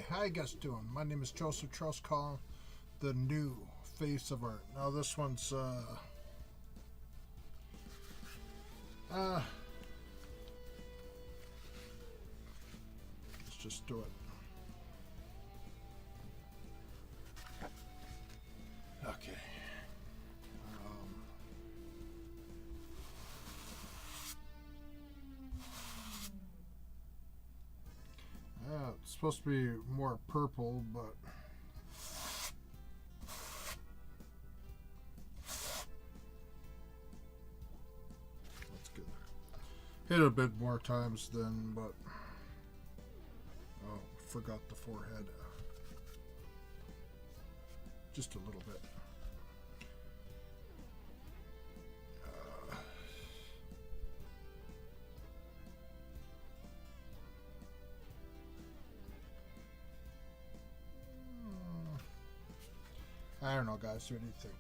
how you guys doing? My name is Charles Colin, the new face of art. Now this one's let's just do it. Okay. It's supposed to be more purple, but that's good. Hit it a bit more times than, but oh, forgot the forehead. Just a little bit. I don't know, guys. What do you think?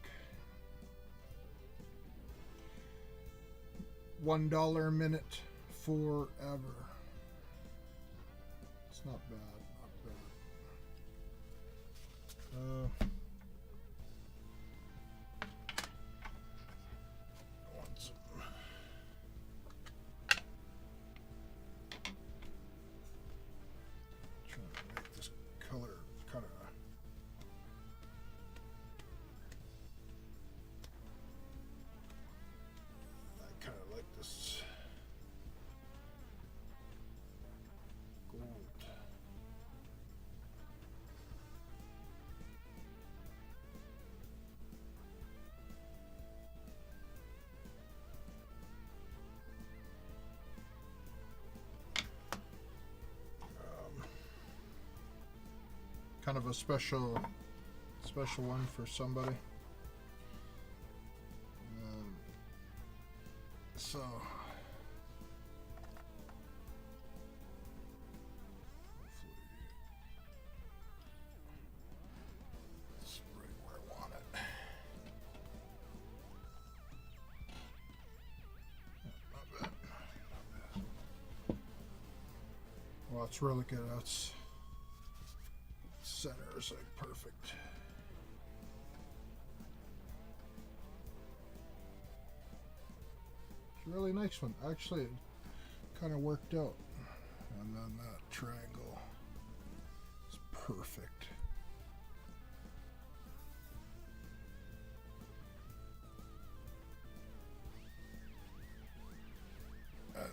$1 a minute forever. It's not bad. Not bad. Trying to make this color kind of. Kind of a special one for somebody. So it's right where I want it. Not bad. Well, it's really good. That's center is like perfect. It's a really nice one. Actually, it kind of worked out. And then that triangle is perfect.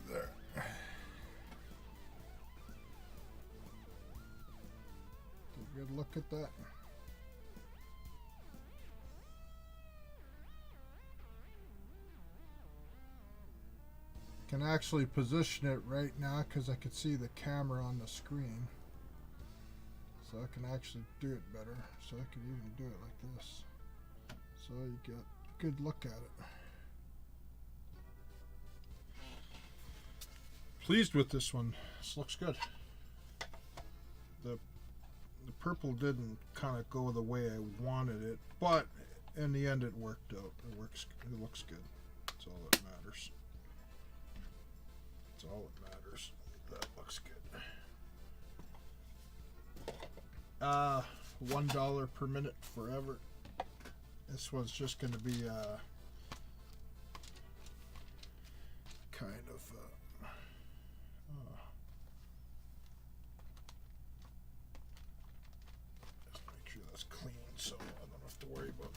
There. Good look at that. Can actually position it right now because I can see the camera on the screen. So I can actually do it better. So I can even do it like this. So you get a good look at it. Pleased with this one. This looks good. The purple didn't kind of go the way I wanted it, but in the end it worked out. It works. It looks good. That's all that matters. That's all that matters. That looks good. $1 per minute forever. This one's just going to be kind of. So I don't have to worry about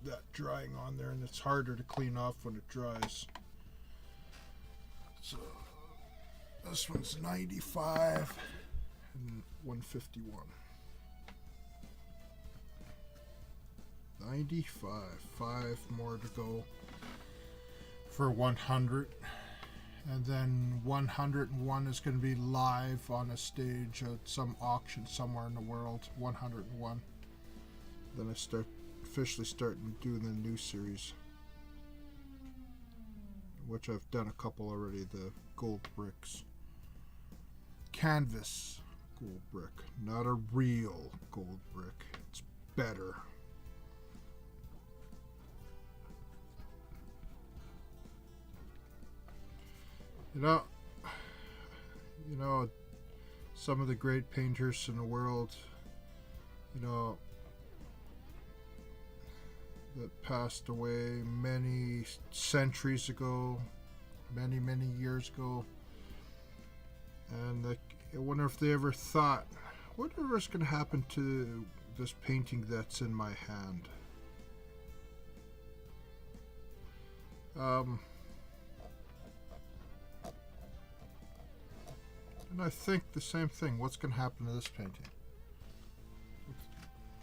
that drying on there, and it's harder to clean off when it dries. So this one's 95 and 151. 95. 5 more to go for 100. And then 101 is going to be live on a stage at some auction somewhere in the world. 101. Then I officially starting doing the new series, which I've done a couple already. The gold bricks, canvas gold brick, not a real gold brick. It's better. You know, some of the great painters in the world, you know, that passed away many centuries ago, many years ago. And I wonder if they ever thought, whatever's going to happen to this painting that's in my hand. And I think the same thing. What's going to happen to this painting?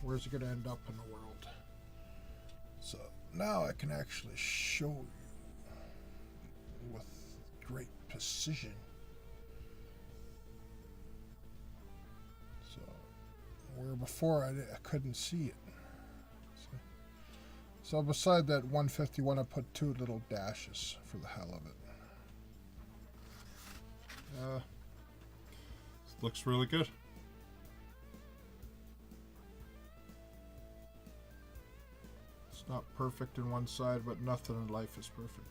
Where's it going to end up in the world? So now I can actually show you with great precision. So where before I couldn't see it. So beside that 151, I put 2 little dashes for the hell of it. Looks really good. It's not perfect in one side, but nothing in life is perfect.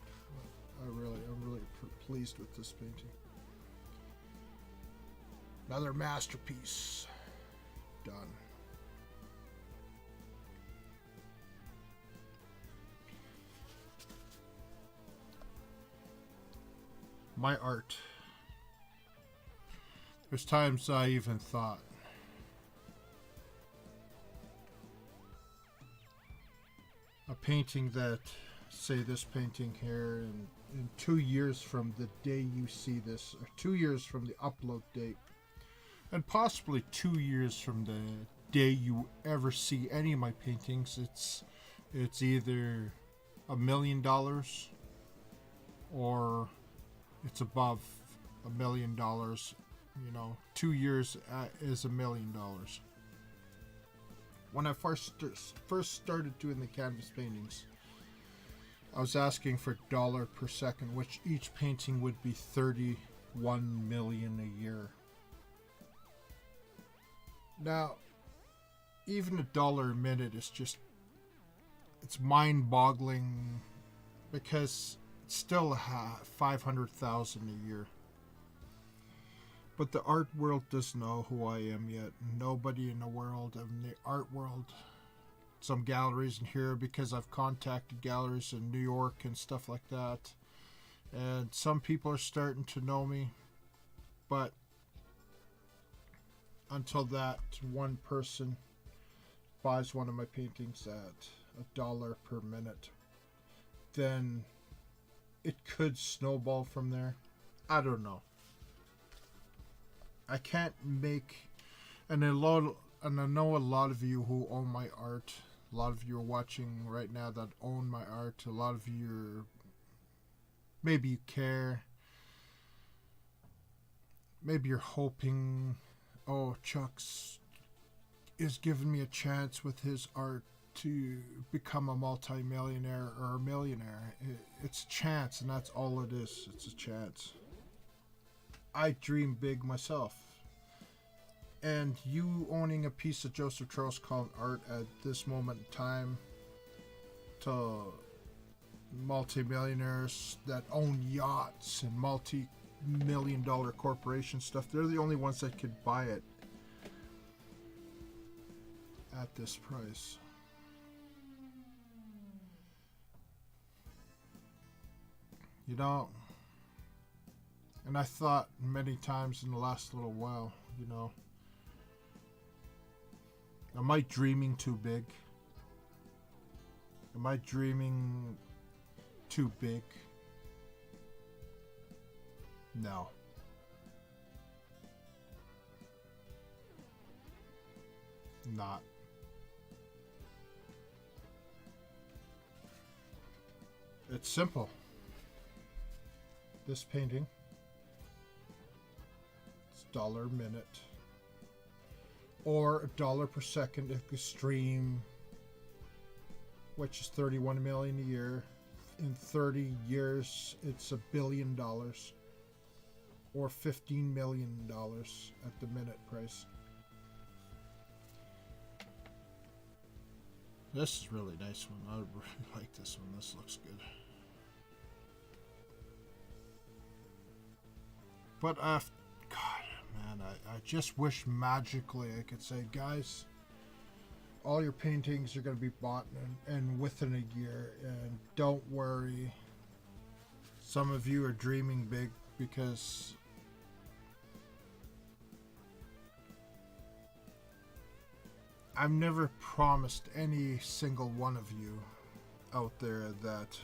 I'm really pleased with this painting. Another masterpiece done. My art. There's times I even thought, a painting that, say this painting here, in 2 years from the day you see this, or 2 years from the upload date, and possibly 2 years from the day you ever see any of my paintings, it's either $1 million or it's above $1 million. You know, 2 years is $1 million. When I first started doing the canvas paintings, I was asking for $1 per second, which each painting would be 31 million a year. Now, even $1 a minute is just, it's mind-boggling, because it's still 500,000 a year. But the art world doesn't know who I am yet. Nobody in the world, in the art world. Some galleries in here, because I've contacted galleries in New York and stuff like that. And some people are starting to know me. But until that one person buys one of my paintings at $1 per minute, then it could snowball from there. I don't know. I can't make, and I know a lot of you who own my art, a lot of you are watching right now that own my art, a lot of you maybe you care, maybe you're hoping, oh, Chuck's is giving me a chance with his art to become a multi-millionaire or a millionaire. It's a chance, and that's all it is. It's a chance. I dream big myself. And you owning a piece of Joseph Charles Colin art at this moment in time, to multi-millionaires that own yachts and multi-million-dollar corporation stuff, they're the only ones that could buy it at this price. You know, and I thought many times in the last little while, you know, am I dreaming too big? Am I dreaming too big? No. Not. It's simple. This painting, it's $1 a minute, or $1 per second if the stream, which is 31 million a year. In 30 years, it's $1 billion, or $15 million at the minute price. This is a really nice one. I really like this one. This looks good. But God, man, I just wish magically I could say, guys, all your paintings are going to be bought and within a year, and don't worry. Some of you are dreaming big because I've never promised any single one of you out there that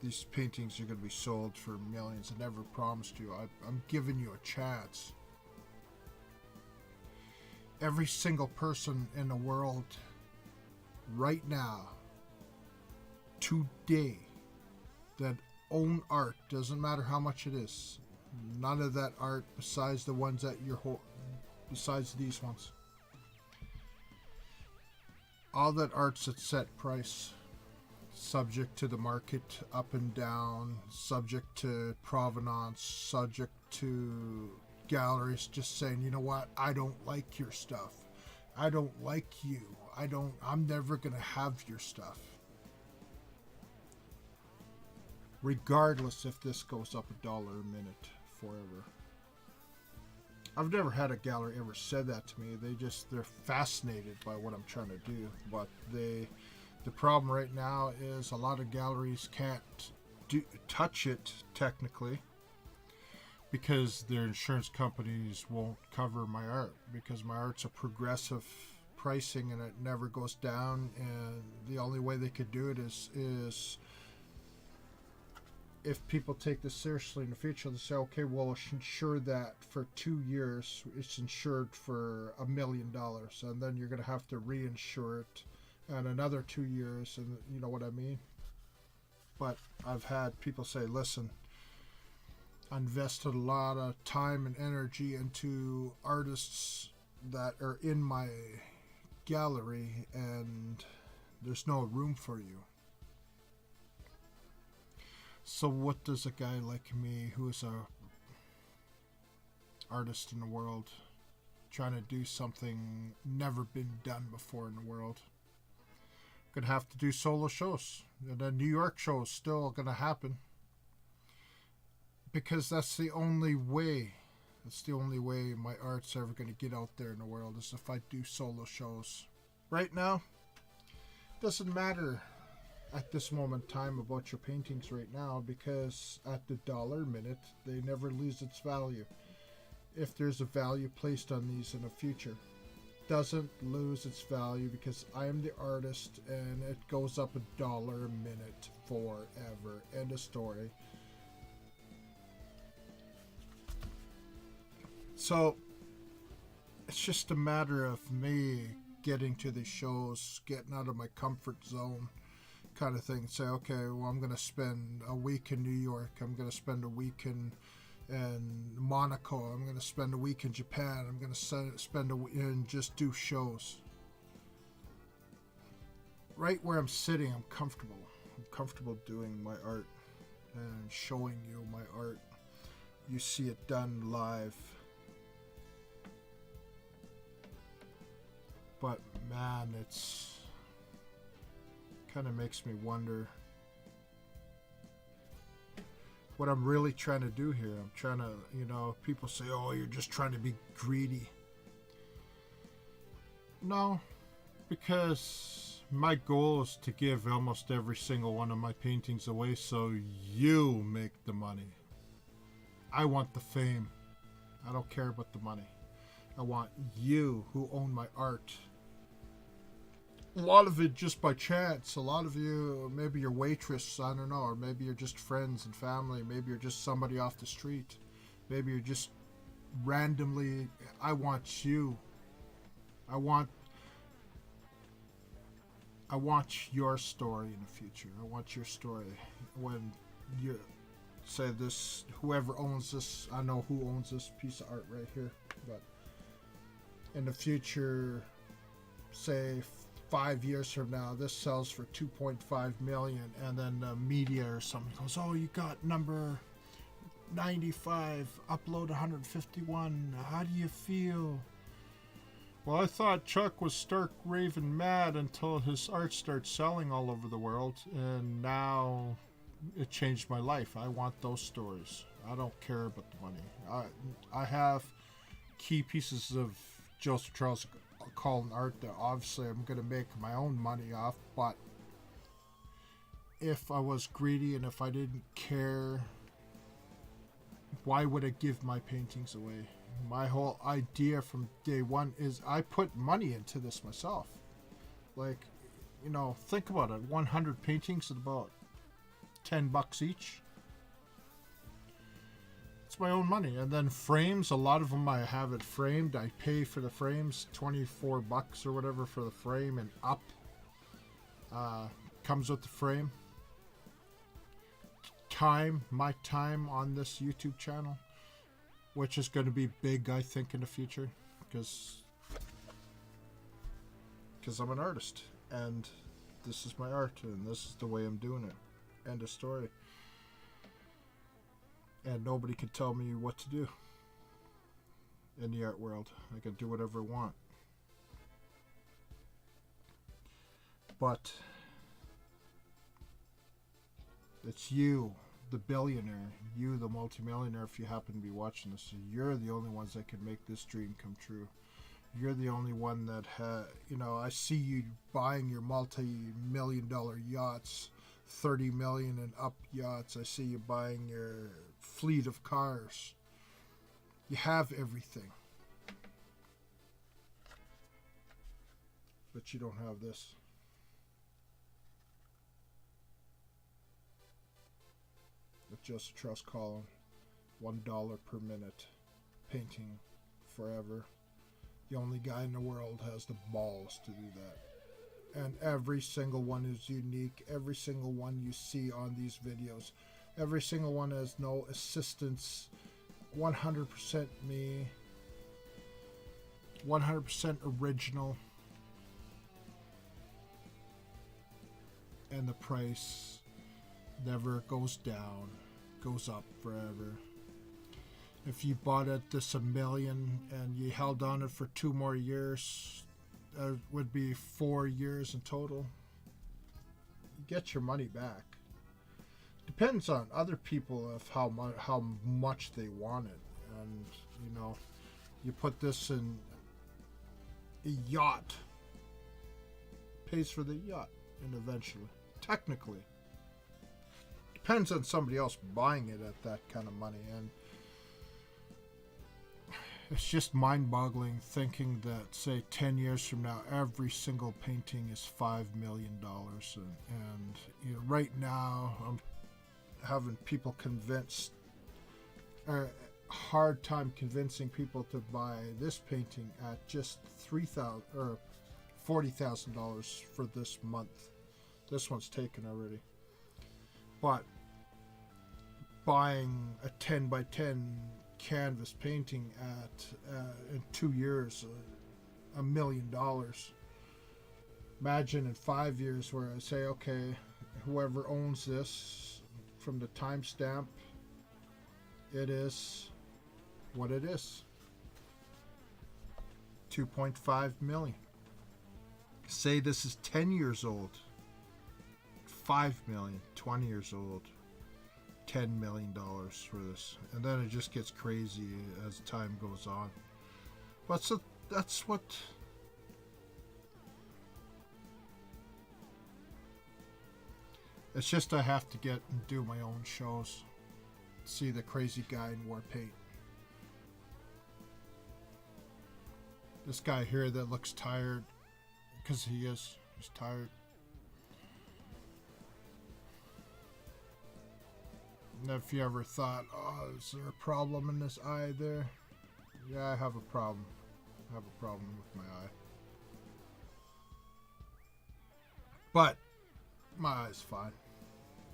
these paintings are going to be sold for millions. I never promised you. I'm giving you a chance. Every single person in the world right now, today, that own art, doesn't matter how much it is, none of that art besides the ones that besides these ones, all that art's at set price, subject to the market up and down, subject to provenance, subject to galleries just saying, you know what, I don't like your stuff, I don't like you, I'm never gonna have your stuff. Regardless if this goes up $1 a minute forever. I've never had a gallery ever said that to me. They're fascinated by what I'm trying to do. But the problem right now is a lot of galleries can't touch it technically because their insurance companies won't cover my art, because my art's a progressive pricing and it never goes down. And the only way they could do it is if people take this seriously in the future, they say, okay, well, insure that for 2 years. It's insured for $1 million, and then you're going to have to reinsure it and another 2 years, and you know what I mean? But I've had people say, listen, I invested a lot of time and energy into artists that are in my gallery, and there's no room for you. So what does a guy like me, who is a artist in the world, trying to do something never been done before in the world, gonna have to do solo shows? And the New York show is still gonna happen, because that's the only way. That's the only way my art's ever gonna get out there in the world, is if I do solo shows. Right now, it doesn't matter at this moment in time about your paintings right now, because at the dollar a minute, they never lose its value. If there's a value placed on these in the future, doesn't lose its value, because I am the artist and it goes up $1 a minute forever. End of story. So it's just a matter of me getting to these shows, getting out of my comfort zone kind of thing. Say, okay, well, I'm going to spend a week in New York. I'm going to spend a week in Monaco. I'm going to spend a week in Japan. I'm going to spend a week and just do shows. Right where I'm sitting, I'm comfortable. I'm comfortable doing my art and showing you my art. You see it done live. But man, it's kind of makes me wonder what I'm really trying to do here. I'm trying to, people say, oh, you're just trying to be greedy. No, because my goal is to give almost every single one of my paintings away so you make the money. I want the fame. I don't care about the money. I want you who own my art. A lot of it just by chance. A lot of you, maybe you're waitress, I don't know, or maybe you're just friends and family. Maybe you're just somebody off the street. Maybe you're just randomly. I want you. I want your story in the future. I want your story when you say this, whoever owns this, I know who owns this piece of art right here, but in the future, say 5 years from now, this sells for $2.5 million, and then the media or something goes, oh, you got number 95, upload 151, how do you feel? Well, I thought Chuck was stark raving mad until his art started selling all over the world, and now it changed my life. I want those stories. I don't care about the money. I have key pieces of Joseph Charles Colin art that obviously I'm going to make my own money off, but if I was greedy and if I didn't care, why would I give my paintings away? My whole idea from day one is I put money into this myself. Like, you know, think about it. 100 paintings at about $10 each. It's my own money. And then frames, a lot of them I have it framed. I pay for the frames, $24 or whatever for the frame and up. Comes with the frame. My time on this YouTube channel, which is going to be big, I think, in the future, because I'm an artist and this is my art and this is the way I'm doing it. End of story. And nobody can tell me what to do in the art world. I can do whatever I want. But it's you, the billionaire, you, the multimillionaire, if you happen to be watching this. You're the only ones that can make this dream come true. You're the only one that you know, I see you buying your multi-million-dollar yachts, 30 million and up yachts. I see you buying your fleet of cars. You have everything. But you don't have this. With Joseph Charles Colin, $1 per minute, painting forever. The only guy in the world has the balls to do that. And every single one is unique. Every single one you see on these videos. Every single one has no assistance. 100% me. 100% original. And the price never goes down. Goes up forever. If you bought it this $1 million and you held on it for 2 more years, it would be 4 years in total. You get your money back. Depends on other people of how much they want it. And, you know, you put this in a yacht. Pays for the yacht, and eventually. Technically. Depends on somebody else buying it at that kind of money. And it's just mind-boggling thinking that, say, 10 years from now, every single painting is $5 million. And you know, right now, I'm having people convinced, hard time convincing people to buy this painting at just $3,000 or $40,000 for this month. This one's taken already. But buying a 10 by 10 canvas painting at in 2 years, $1 million. Imagine in 5 years where I say, okay, whoever owns this, from the timestamp, it is what it is. 2.5 million. Say this is 10 years old. 5 million. 20 years old. $10 million for this, and then it just gets crazy as time goes on. But so that's what it's just. I have to get and do my own shows, see the crazy guy in Warpaint, this guy here that looks tired, because he's tired. And if you ever thought, oh, is there a problem in this eye there? Yeah, I have a problem. I have a problem with my eye. But my eye's fine.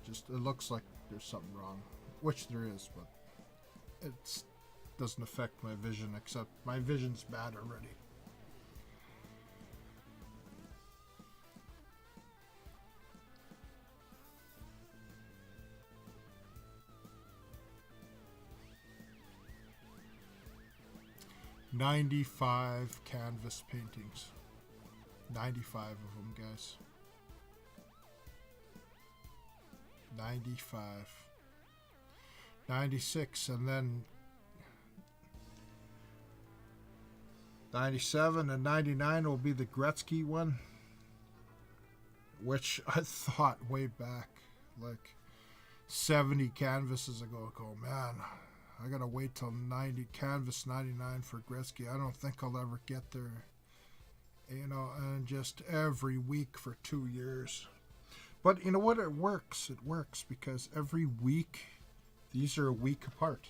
Just, it looks like there's something wrong. Which there is, but it doesn't affect my vision, except my vision's bad already. $95 canvas paintings. 95 of them, guys. 95. 96, and then 97 and 99 will be the Gretzky one, which I thought way back, like 70 canvases ago, man, I gotta wait till canvas 99 for Gretzky. I don't think I'll ever get there. You know, and just every week for 2 years. But you know what? It works. It works because every week, these are a week apart.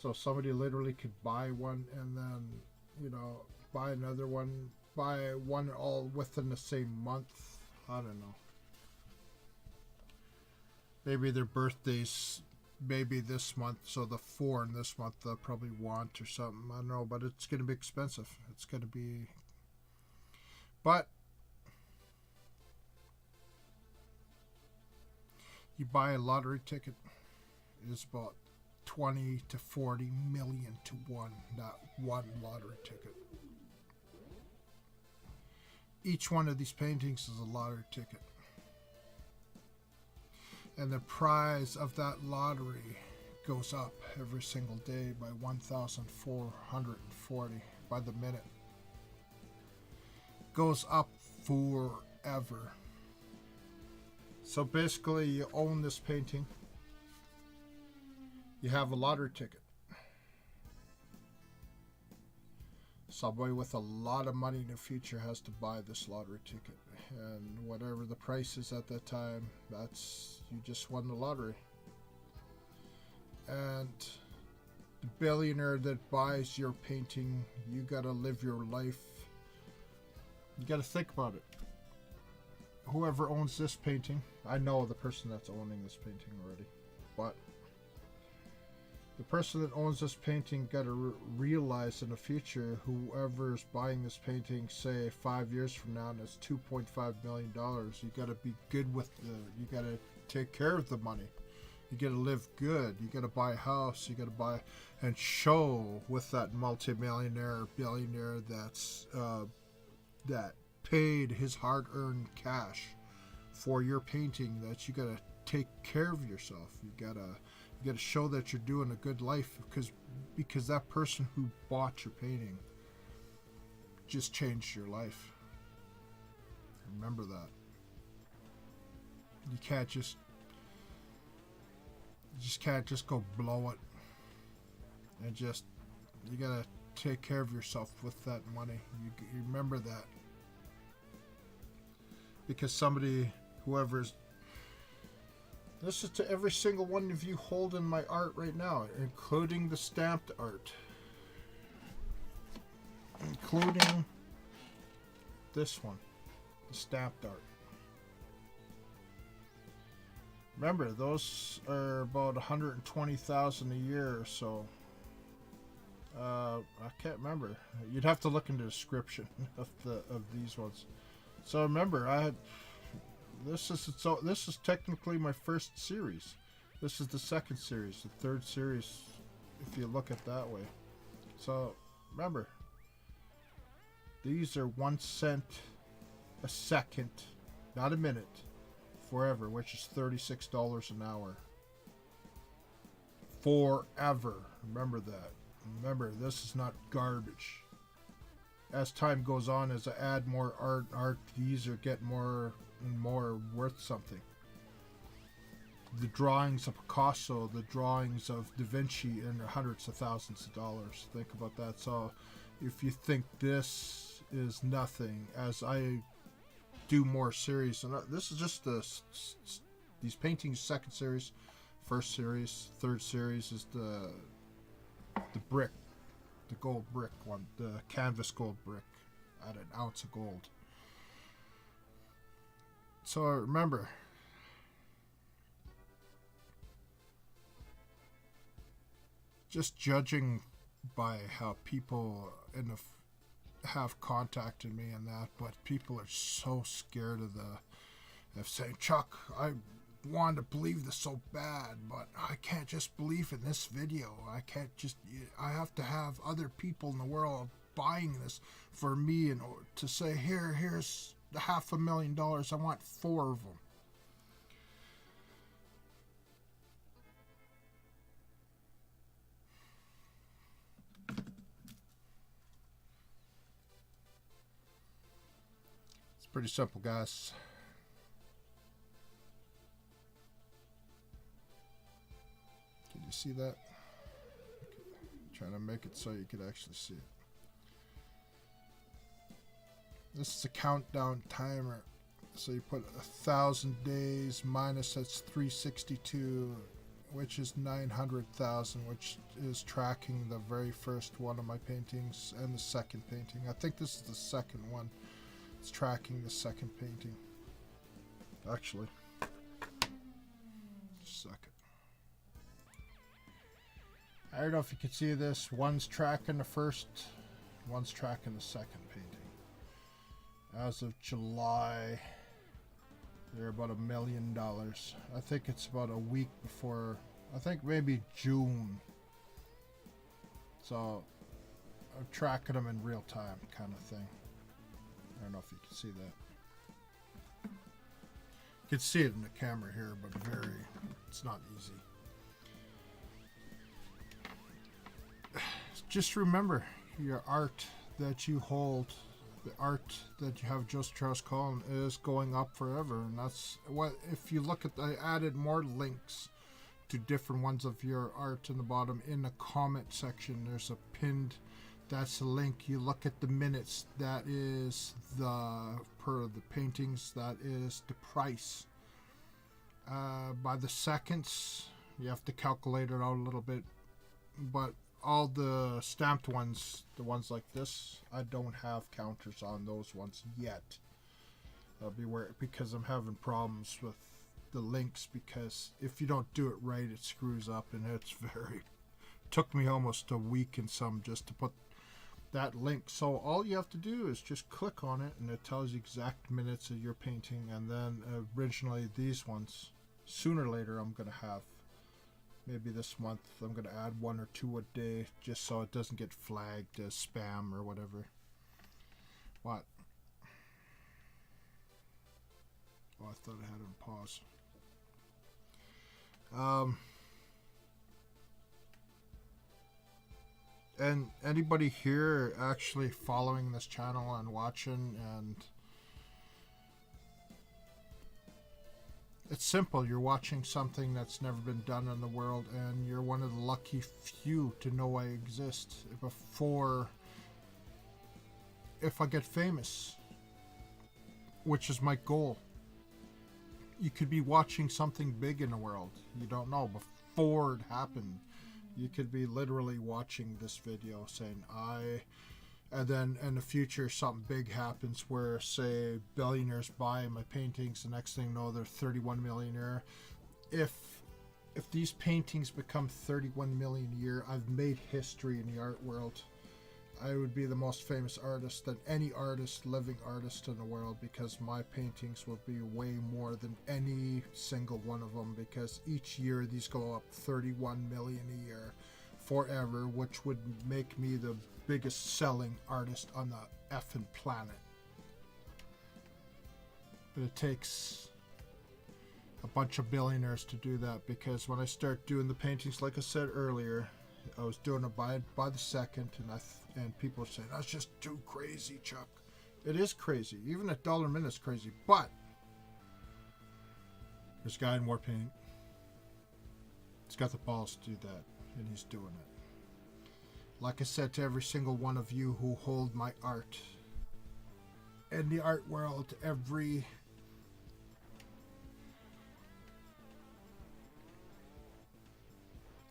So somebody literally could buy one and then, you know, buy another one, buy one all within the same month. I don't know. Maybe their birthdays, maybe this month, so the 4 in this month they'll probably want or something. I don't know, but it's going to be expensive. It's going to be... But you buy a lottery ticket, it's about 20 to 40 million to one, not one lottery ticket. Each one of these paintings is a lottery ticket. And the prize of that lottery goes up every single day by 1,440 by the minute. Goes up forever. So basically you own this painting. You have a lottery ticket. Somebody with a lot of money in the future has to buy this lottery ticket. And whatever the price is at that time, that's, you just won the lottery. And the billionaire that buys your painting, you gotta live your life. You gotta think about it. Whoever owns this painting, I know the person that's owning this painting already, but the person that owns this painting got to realize in the future, whoever's buying this painting, say 5 years from now, and it's $2.5 million, you got to be good with you got to take care of the money. You got to live good. You got to buy a house. You got to buy and show with that multimillionaire, billionaire that paid his hard-earned cash for your painting, that you got to take care of yourself. You got to show that you're doing a good life, because that person who bought your painting just changed your life. Remember that. You can't just go blow it, and you gotta take care of yourself with that money. You remember that, because whoever's... This is to every single one of you holding my art right now, including the stamped art. Including this one, the stamped art. Remember, those are about 120,000 a year or so. I can't remember. You'd have to look in the description of these ones. So remember, this is technically my first series. This is the second series, the third series, if you look at it that way. So remember, these are 1 cent a second, not a minute, forever, which is $36 an hour. Forever. Remember that. Remember, this is not garbage. As time goes on, as I add more art, these are get more and more worth something. The drawings of Picasso, the drawings of Da Vinci, in hundreds of thousands of dollars. Think about that. So if you think this is nothing, as I do more series, and this is just these paintings, second series, first series, third series is the brick, the gold brick one, the canvas gold brick at an ounce of gold. So remember, just judging by how people have contacted me and that, but people are so scared of saying, Chuck, I want to believe this so bad, but I can't just believe in this video. I have to have other people in the world buying this for me, and to say, here's $500,000. I want 4 of them. Pretty simple, guys. Can you see that? Okay. Trying to make it so you could actually see it. This is a countdown timer. So you put 1,000 days minus, that's 362, which is 900,000, which is tracking the very first one of my paintings and the second painting. I think this is the second one. It's tracking the second painting. Actually, just a second. I don't know if you can see this. One's tracking the first, one's tracking the second painting. As of July, they're about $1 million. I think it's about a week before, I think maybe June. So I'm tracking them in real time kind of thing. I don't know if you can see that. You can see it in the camera here, but it's not easy. Just remember, your art that you hold, the art that you have just Charles Colin, is going up forever. And that's what, if you look at, I added more links to different ones of your art in the bottom. In the comment section, there's a pinned, that's the link. You look at the minutes, that is per the paintings, that is the price. By the seconds, you have to calculate it out a little bit, but all the stamped ones, the ones like this, I don't have counters on those ones yet. Beware, because I'm having problems with the links, because if you don't do it right, it screws up, and it's took me almost a week and some just to put that link. So all you have to do is just click on it, and it tells you exact minutes of your painting. And then originally these ones, sooner or later I'm going to have, maybe this month, I'm going to add 1 or 2 a day, just so it doesn't get flagged as spam or whatever. What? Oh, I thought I had it on pause. And anybody here actually following this channel and watching, and it's simple. You're watching something that's never been done in the world, and you're one of the lucky few to know I exist. If I get famous, which is my goal, you could be watching something big in the world. You don't know. Before it happened, you could be literally watching this video saying, and then in the future something big happens where, say, billionaires buy my paintings. The next thing you know, they're 31 millionaire. If these paintings become 31 million a year, I've made history in the art world. I would be the most famous artist than any artist, living artist in the world, because my paintings will be way more than any single one of them, because each year these go up 31 million a year forever, which would make me the biggest selling artist on the effing planet. But it takes a bunch of billionaires to do that, because when I start doing the paintings, like I said earlier, I was doing it by the second, and people are saying, that's just too crazy, Chuck. It is crazy. Even at $1 a minute is crazy. But this guy in Warpaint, he's got the balls to do that, and he's doing it. Like I said to every single one of you who hold my art, in the art world,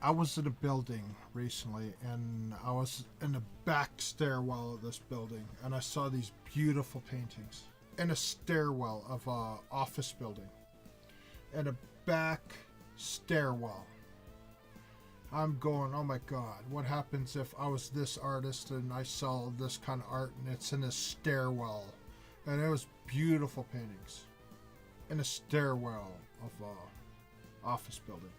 I was in a building recently, and I was in the back stairwell of this building, and I saw these beautiful paintings in a stairwell of a office building. In a back stairwell. I'm going, oh my God, what happens if I was this artist and I sell this kind of art and it's in a stairwell? And it was beautiful paintings in a stairwell of a office building.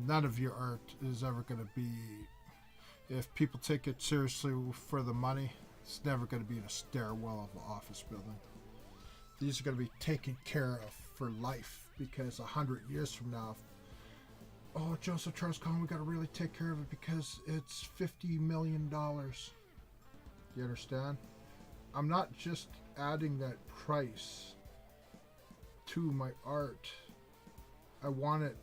None of your art is ever going to be, if people take it seriously for the money, it's never going to be in a stairwell of an office building. These are going to be taken care of for life, because 100 years from now, oh, Joseph Charles Colin, we got to really take care of it because it's $50 million. You understand? I'm not just adding that price to my art. I want it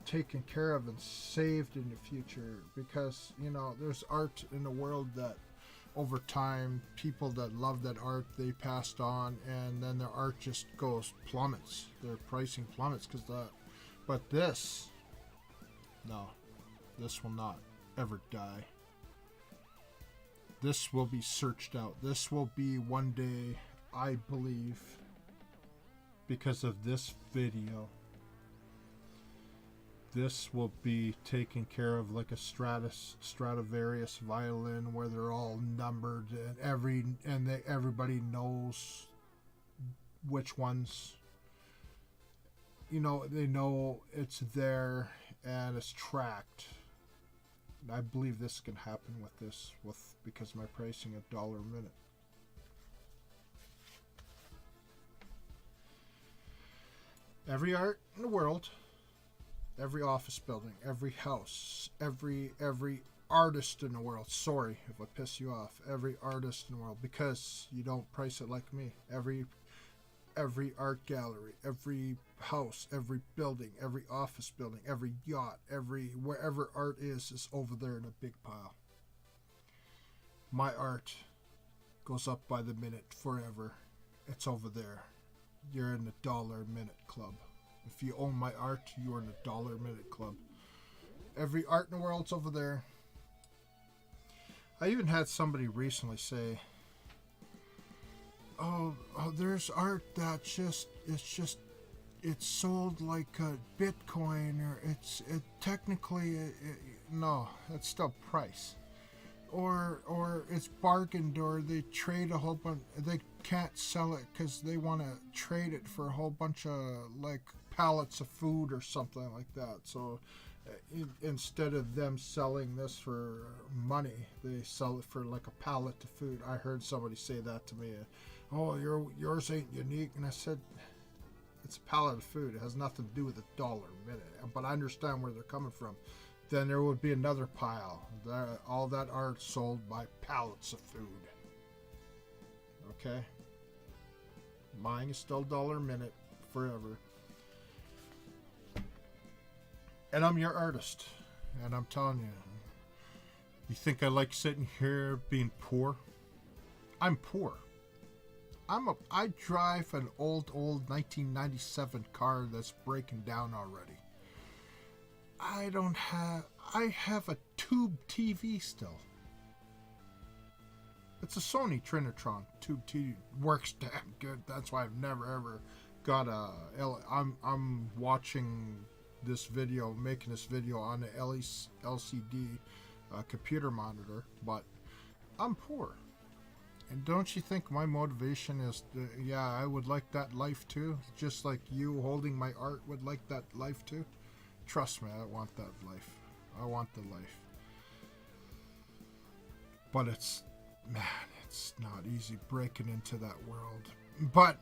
taken care of and saved in the future, because there's art in the world that over time, people that love that art, they passed on, and then their art just plummets. Their pricing plummets because that. But this, no, this will not ever die. This will be searched out. This will be one day, I believe, because of this video, this will be taken care of like a Stradivarius violin, where they're all numbered and everybody knows which ones. They know it's there and it's tracked. I believe this can happen with this, because my pricing $1 a minute. Every art in the world, every office building, every house, every artist in the world. Sorry if I piss you off. Every artist in the world, because you don't price it like me. Every art gallery, every house, every building, every office building, every yacht, wherever art is over there in a big pile. My art goes up by the minute forever. It's over there. You're in the $1 a minute club. If you own my art, you're in the $1 a minute club. Every art in the world's over there. I even had somebody recently say, oh, there's art that it's sold like a Bitcoin, or no, it's still price, or it's bargained, or they trade a whole bunch. They can't sell it because they want to trade it for a whole bunch of like pallets of food or something like that. So instead of them selling this for money, they sell it for like a pallet of food. I heard somebody say that to me. Oh, yours ain't unique. And I said, it's a pallet of food. It has nothing to do with $1 a minute. But I understand where they're coming from. Then there would be another pile. All that art sold by pallets of food. Okay? Mine is still $1 a minute forever. And I'm your artist. And I'm telling you, you think I like sitting here being poor? I'm poor. I drive an old 1997 car that's breaking down already. I have a tube TV still. It's a Sony Trinitron tube TV. Works damn good. That's why I've never ever got I'm watching this video, making this video on the LCD computer monitor, but I'm poor. And don't you think my motivation is, I would like that life too? Just like you holding my art would like that life too? Trust me, I want that life. I want the life. But it's not easy breaking into that world. But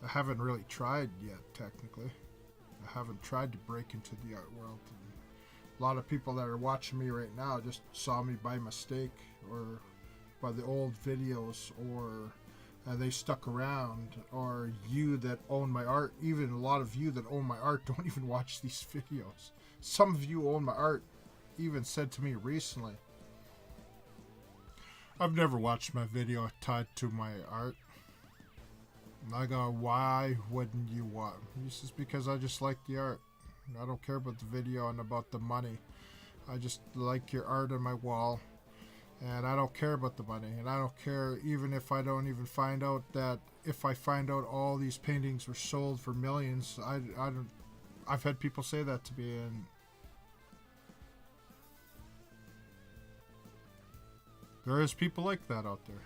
I haven't really tried yet, technically. I haven't tried to break into the art world. And a lot of people that are watching me right now just saw me by mistake, or by the old videos, or they stuck around, or you that own my art, even a lot of you that own my art don't even watch these videos. Some of you own my art even said to me recently, I've never watched my video tied to my art. And I go, why wouldn't you watch? He says, because I just like the art. I don't care about the video and about the money. I just like your art on my wall. And I don't care about the money, and I don't care even if I don't even find out that, if I find out all these paintings were sold for millions. I don't. I've had people say that to me, and there is people like that out there.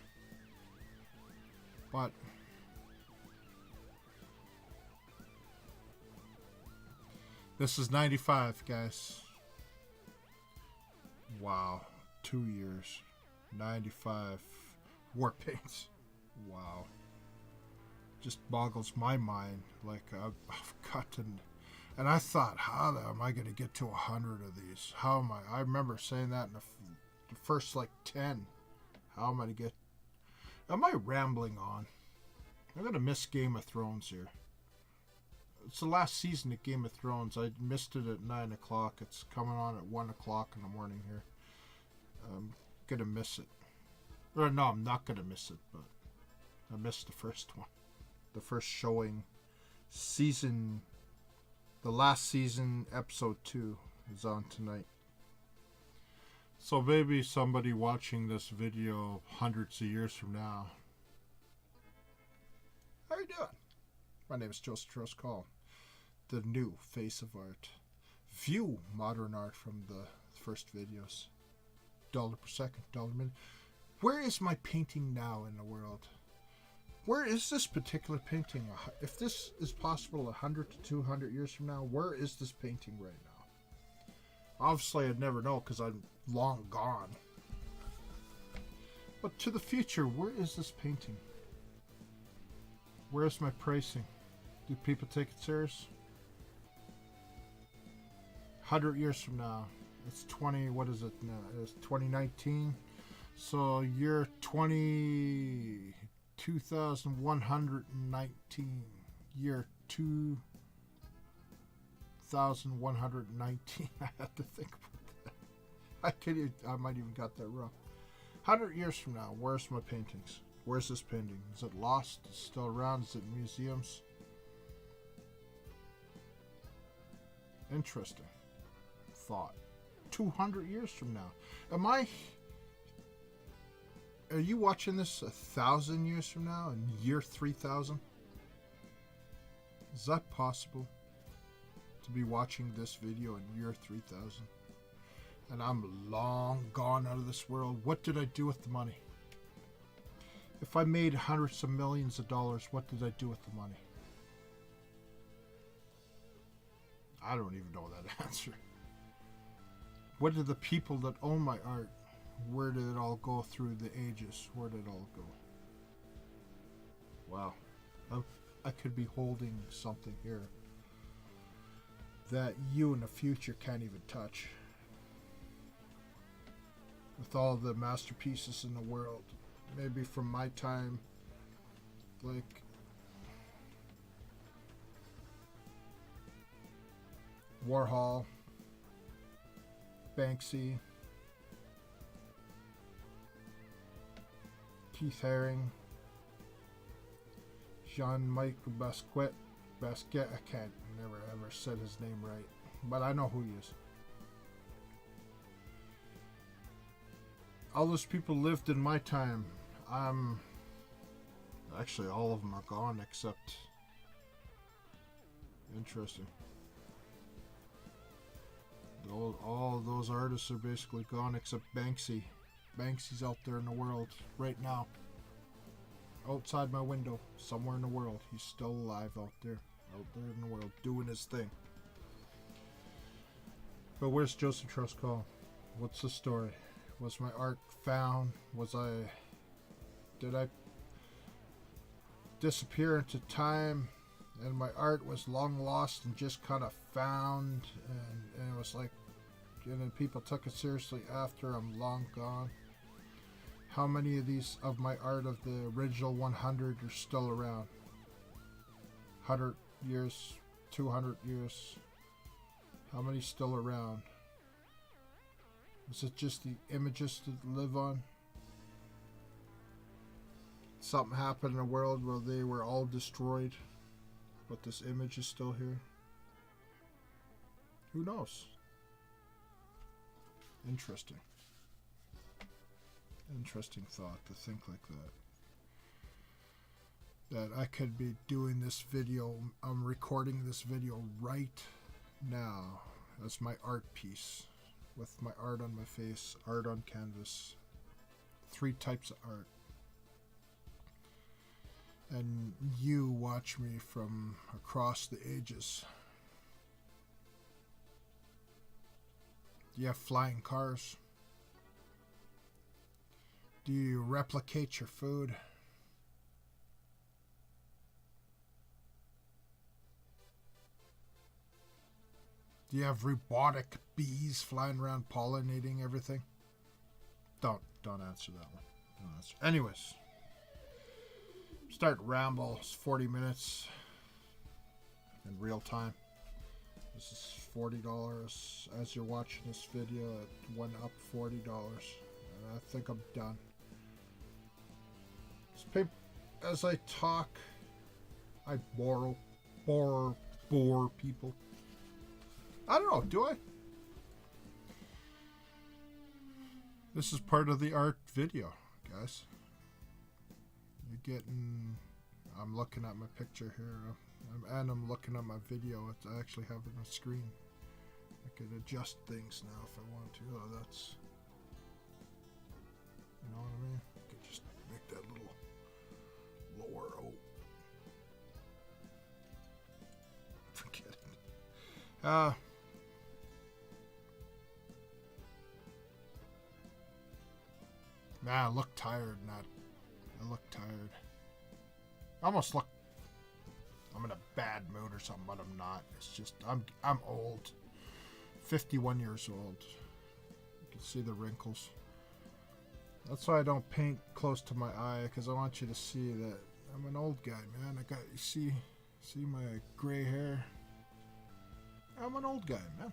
But this is 95, guys. Wow. 2 years, 95 Warpaints. Wow. Just boggles my mind. Like, I've got to, and I thought, how am I going to get to 100 of these? How am I remember saying that in the first like 10. How am I to get... Am I rambling on? I'm going to miss Game of Thrones here. It's the last season of Game of Thrones. I missed it at 9 o'clock. It's coming on at 1 o'clock in the morning here. I'm going to miss it. Or no, I'm not going to miss it, but I missed the first one. The first showing. Season... The last season, episode 2 is on tonight. So maybe somebody watching this video hundreds of years from now. How are you doing? My name is CHARLES COLIN, the new face of art. View modern art from the first videos. $1 per second, $1 minute. Where is my painting now in the world? Where is this particular painting? If this is possible 100 to 200 years from now, where is this painting right now? Obviously, I'd never know because I'm long gone. But to the future, where is this painting? Where's my pricing? Do people take it serious? 100 years from now, it's 20, what is it now? It's 2019. So year 2119. Year 2119. I had to think about that. I might even got that wrong. 100 years from now, where's my paintings? Where's this painting? Is it lost? Is it still around? Is it in museums? Interesting thought. 200 years from now. Are you watching this 1,000 years from now? In year 3000? Is that possible? To be watching this video in year 3000? And I'm long gone out of this world. What did I do with the money? If I made hundreds of millions of dollars, what did I do with the money? I don't even know that answer. What did the people that own my art, where did it all go through the ages? Where did it all go? Wow. I could be holding something here that you in the future can't even touch. With all the masterpieces in the world. Maybe from my time, like Warhol, Banksy, Keith Haring, Jean-Michel Basquiat, I can't, never ever said his name right, but I know who he is. All those people lived in my time. Actually, all of them are gone except... Interesting. All those artists are basically gone except Banksy. Banksy's out there in the world right now. Outside my window, somewhere in the world. He's still alive out there in the world, doing his thing. But where's Joseph CHARLES COLIN? What's the story? Was my art found? Did I disappear into time and my art was long lost and just kind of found, and it was like, and then people took it seriously after I'm long gone? How many of these of my art of the original 100 are still around? 100 years, 200 years? How many still around? Is it just the images to live on? Something happened in the world where they were all destroyed, but this image is still here? Who knows? Interesting. Interesting thought to think like that. That I could be doing this video, I'm recording this video right now as my art piece. With my art on my face, art on canvas. 3 types of art. And you watch me from across the ages. Do you have flying cars? Do you replicate your food? Do you have robotic bees flying around pollinating everything? Don't answer that one. Anyways, start ramble. It's 40 minutes in real time. This is $40 as you're watching this video. It went up $40, and I think I'm done. As I talk, I bore people. I don't know, do I? This is part of the art video, guys. You're getting... I'm looking at my picture here, and I'm looking at my video. I actually have it on a screen. I could adjust things now if I want to. Oh, that's... You know what I mean? I could just make that little lower. Oh. Forget it. Nah, I look tired. I look tired. I almost look... I'm in a bad mood or something, but I'm not. It's just I'm old. 51 years old. You can see the wrinkles. That's why I don't paint close to my eye, because I want you to see that I'm an old guy, man. You see my gray hair. I'm an old guy, man.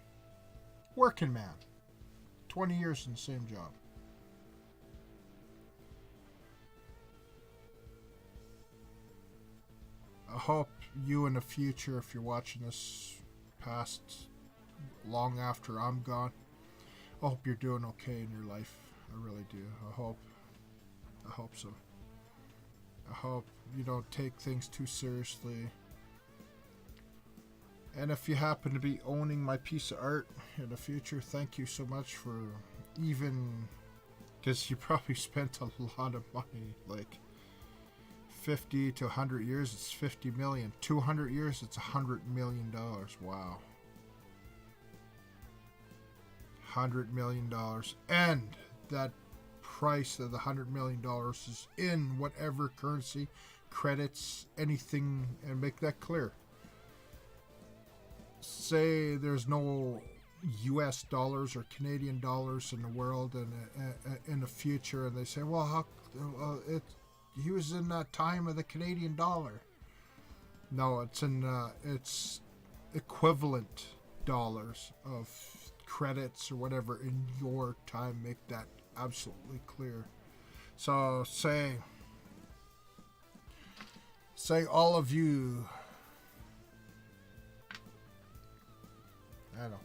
Working man. 20 years in the same job. I hope you in the future, if you're watching this past long after I'm gone, I hope you're doing okay in your life. I really do. I hope so. I hope you don't take things too seriously. And if you happen to be owning my piece of art in the future, thank you so much for even... Because you probably spent a lot of money, like 50 to 100 years, it's 50 million. 200 years, it's $100 million. Wow. $100 million. And that price of the $100 million is in whatever currency, credits, anything, and make that clear. Say there's no US dollars or Canadian dollars in the world and in the future, and they say, well, he was in that time of the Canadian dollar. No, it's equivalent dollars of credits or whatever in your time. Make that absolutely clear. So say all of you, I don't know,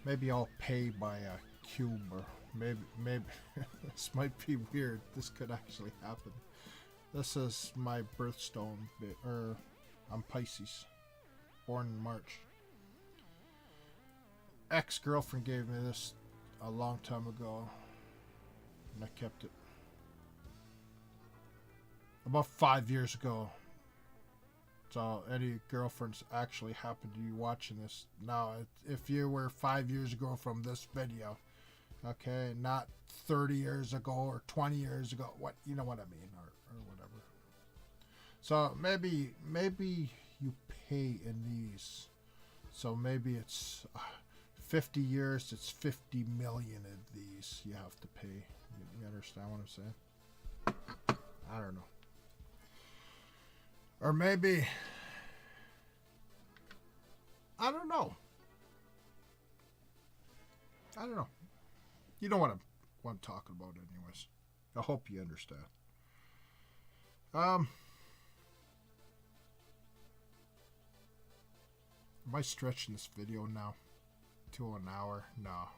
maybe I'll pay by a cube, or maybe this might be weird. This could actually happen. This is my birthstone, or I'm Pisces, born in March. Ex-girlfriend gave me this a long time ago, and I kept it. About 5 years ago. So any girlfriends actually happen to be watching this now, if you were 5 years ago from this video, okay, not 30 years ago or 20 years ago, what, you know what I mean, or whatever. So maybe you pay in these. So maybe it's 50 years, it's 50 million of these you have to pay. You understand what I'm saying? I don't know. Or maybe, I don't know. You know what I'm talking about anyways. I hope you understand. Am I stretching this video now to an hour? No.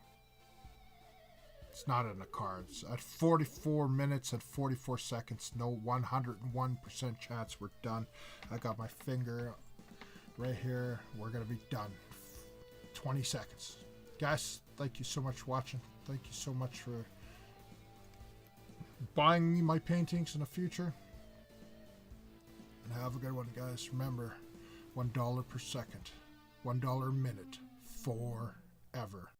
It's not in the cards. At 44 minutes and 44 seconds, no 101% chance we're done. I got my finger right here. We're going to be done. 20 seconds. Guys, thank you so much for watching. Thank you so much for buying me my paintings in the future. And have a good one, guys. Remember, $1 per second. $1 a minute. Forever.